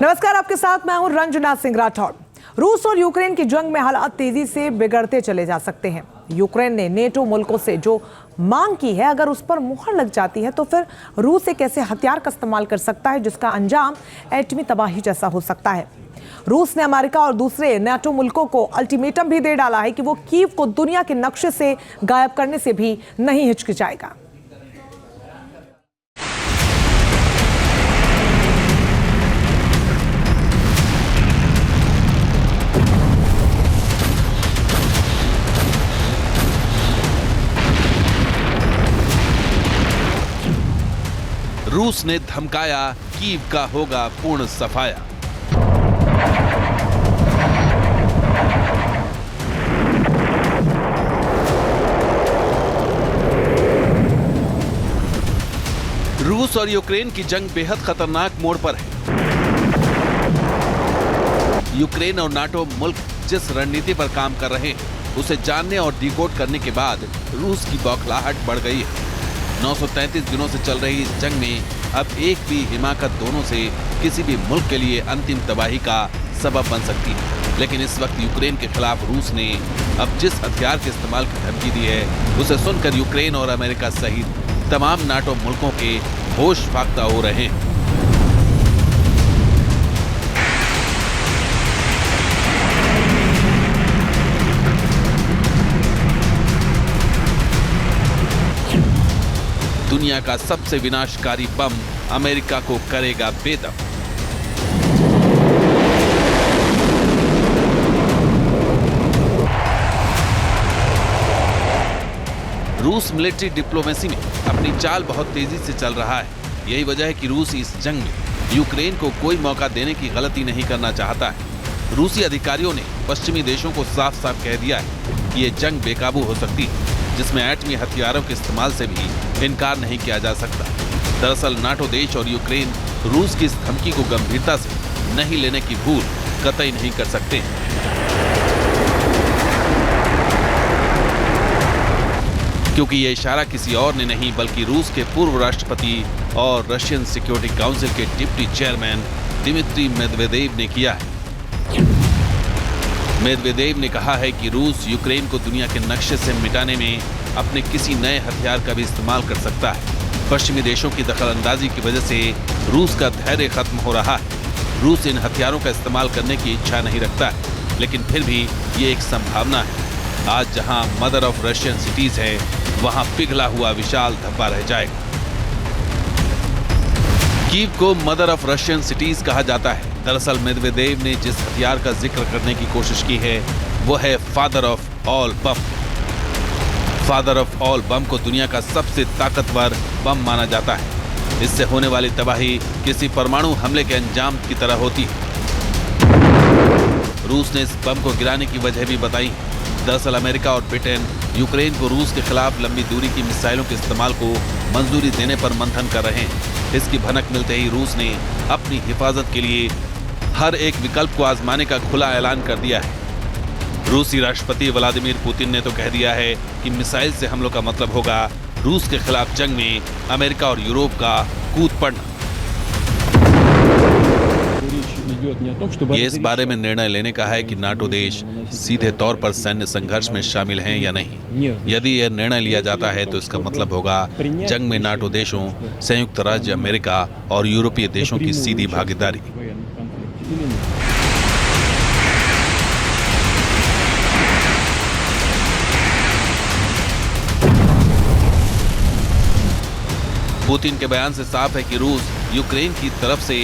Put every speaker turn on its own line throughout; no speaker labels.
नमस्कार, आपके साथ मैं हूं रंजना सिंह राठौड़। रूस और यूक्रेन की जंग में हालात तेजी से बिगड़ते चले जा सकते हैं। यूक्रेन ने नेटो मुल्कों से जो मांग की है, अगर उस पर मुहर लग जाती है तो फिर रूस एक ऐसे हथियार का इस्तेमाल कर सकता है जिसका अंजाम एटमी तबाही जैसा हो सकता है। रूस ने अमेरिका और दूसरे नेटो मुल्कों को अल्टीमेटम भी दे डाला है कि वो कीव को दुनिया के नक्शे से गायब करने से भी नहीं हिचकिचाएगा।
रूस ने धमकाया, कीव का होगा पूर्ण सफाया। रूस और यूक्रेन की जंग बेहद खतरनाक मोड़ पर है। यूक्रेन और नाटो मुल्क जिस रणनीति पर काम कर रहे हैं, उसे जानने और डिकोड करने के बाद रूस की बौखलाहट बढ़ गई है। 933 दिनों से चल रही इस जंग में अब एक भी हिमाकत दोनों से किसी भी मुल्क के लिए अंतिम तबाही का सबब बन सकती है। लेकिन इस वक्त यूक्रेन के खिलाफ रूस ने अब जिस हथियार के इस्तेमाल की धमकी दी है, उसे सुनकर यूक्रेन और अमेरिका सहित तमाम नाटो मुल्कों के होश फाख्ता हो रहे हैं। दुनिया का सबसे विनाशकारी बम अमेरिका को करेगा बेदम। रूस मिलिट्री डिप्लोमेसी में अपनी चाल बहुत तेजी से चल रहा है। यही वजह है कि रूस इस जंग में यूक्रेन को कोई मौका देने की गलती नहीं करना चाहता है। रूसी अधिकारियों ने पश्चिमी देशों को साफ साफ कह दिया है कि ये जंग बेकाबू हो सकती है, जिसमें एटमी हथियारों के इस्तेमाल से भी इनकार नहीं किया जा सकता। दरअसल नाटो देश और यूक्रेन रूस की इस धमकी को गंभीरता से नहीं लेने की भूल कतई नहीं कर सकते। क्योंकि ये इशारा किसी और ने नहीं बल्कि रूस के पूर्व राष्ट्रपति और रशियन सिक्योरिटी काउंसिल के डिप्टी चेयरमैन दिमित्री मेदवेदेव ने किया है। मेदवेदेव ने कहा है कि रूस यूक्रेन को दुनिया के नक्शे से मिटाने में अपने किसी नए हथियार का भी इस्तेमाल कर सकता है। पश्चिमी देशों की दखलंदाजी की वजह से रूस का धैर्य खत्म हो रहा है। रूस इन हथियारों का इस्तेमाल करने की इच्छा नहीं रखता है, लेकिन फिर भी ये एक संभावना है। आज जहां मदर ऑफ रशियन सिटीज है, वहां पिघला हुआ विशाल धब्बा रह जाएगा। कीव को मदर ऑफ रशियन सिटीज कहा जाता है। दरअसल मेदवेदेव ने जिस हथियार का जिक्र करने की कोशिश की है, वो है father of all bomb. Father of all bomb को दुनिया का सबसे ताकतवर बम माना जाता है। इससे होने वाली तबाही किसी परमाणु हमले के अंजाम की तरह होती है। रूस ने इस बम को गिराने की वजह भी बताई। दरअसल अमेरिका और ब्रिटेन यूक्रेन को रूस के खिलाफ लंबी दूरी की मिसाइलों के इस्तेमाल को मंजूरी देने पर मंथन कर रहे हैं। इसकी भनक मिलते ही रूस ने अपनी हिफाजत के लिए हर एक विकल्प को आजमाने का खुला ऐलान कर दिया है। रूसी राष्ट्रपति व्लादिमीर पुतिन ने तो कह दिया है कि मिसाइल से हमलों का मतलब होगा रूस के खिलाफ जंग में अमेरिका और यूरोप का कूद पड़ना। ये इस बारे में निर्णय लेने का है कि नाटो देश सीधे तौर पर सैन्य संघर्ष में शामिल हैं या नहीं। यदि यह निर्णय लिया जाता है तो इसका मतलब होगा जंग में नाटो देशों, संयुक्त राज्य अमेरिका और यूरोपीय देशों की सीधी भागीदारी। पुतिन के बयान से साफ है कि रूस यूक्रेन की तरफ से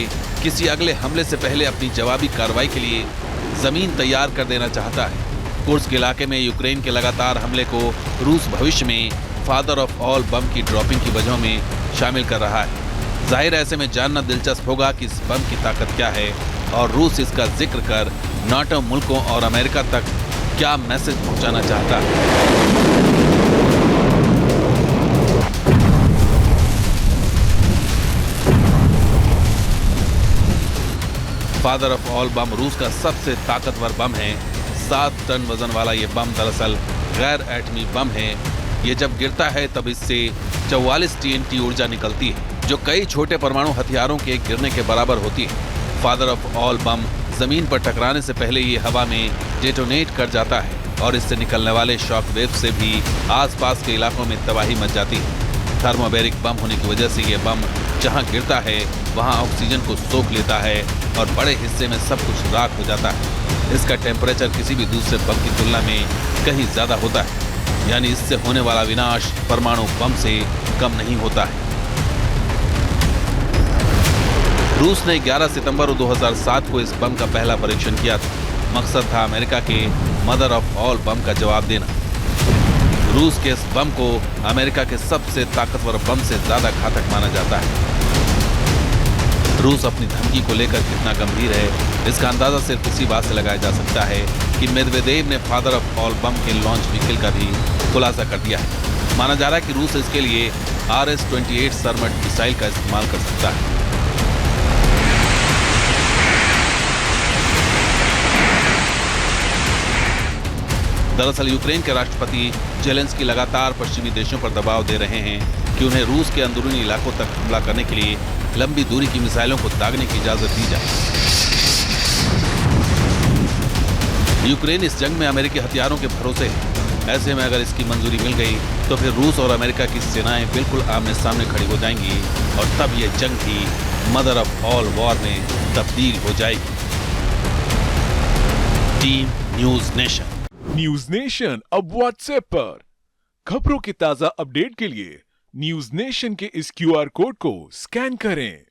किसी अगले हमले से पहले अपनी जवाबी कार्रवाई के लिए जमीन तैयार कर देना चाहता है। कुर्स्क इलाके में यूक्रेन के लगातार हमले को रूस भविष्य में फादर ऑफ ऑल बम की ड्रॉपिंग की वजहों में शामिल कर रहा है। जाहिर ऐसे में जानना दिलचस्प होगा कि इस बम की ताकत क्या है और रूस इसका जिक्र कर नाटो मुल्कों और अमेरिका तक क्या मैसेज पहुंचाना चाहता है। फादर ऑफ ऑल बम रूस का सबसे ताकतवर बम है। 7 टन वजन वाला ये बम दरअसल गैर एटमी बम है। ये जब गिरता है तब इससे 44 TNT ऊर्जा निकलती है, जो कई छोटे परमाणु हथियारों के गिरने के बराबर होती है। फादर ऑफ ऑल बम जमीन पर टकराने से पहले ये हवा में डेटोनेट कर जाता है और इससे निकलने वाले शॉक वेव से भी आसपास के इलाकों में तबाही मच जाती है। थर्मोबैरिक बम होने की वजह से ये बम जहां गिरता है वहां ऑक्सीजन को सोख लेता है और बड़े हिस्से में सब कुछ राख हो जाता है। इसका टेम्परेचर किसी भी दूसरे बम की तुलना में कहीं ज्यादा होता है, यानी इससे होने वाला विनाश परमाणु बम से कम नहीं होता है। रूस ने 11 सितंबर 2007 को इस बम का पहला परीक्षण किया था। मकसद था अमेरिका के मदर ऑफ ऑल बम का जवाब देना। रूस के इस बम को अमेरिका के सबसे ताकतवर बम से ज्यादा घातक माना जाता है। रूस अपनी धमकी को लेकर कितना गंभीर है, इसका अंदाजा सिर्फ इसी बात से लगाया जा सकता है कि मेदवेदेव ने फादर ऑफ ऑल बम के लॉन्च व्हीकल का भी खुलासा कर दिया है। माना जा रहा है कि रूस इसके लिए RS-28 सर्मट मिसाइल का इस्तेमाल कर सकता है। दरअसल यूक्रेन के राष्ट्रपति जेलेंस्की लगातार पश्चिमी देशों पर दबाव दे रहे हैं कि उन्हें रूस के अंदरूनी इलाकों तक हमला करने के लिए लंबी दूरी की मिसाइलों को दागने की इजाजत दी जाए। यूक्रेन इस जंग में अमेरिकी हथियारों के भरोसे है। ऐसे में अगर इसकी मंजूरी मिल गई तो फिर रूस और अमेरिका की सेनाएं बिल्कुल आमने सामने खड़ी हो जाएंगी और तब यह जंग भी मदर ऑफ ऑल वॉर में तब्दील हो जाएगी। Team news nation.
News nation अब व्हाट्सएप पर खबरों की ताजा अपडेट के लिए न्यूज नेशन के इस QR कोड को स्कैन करें।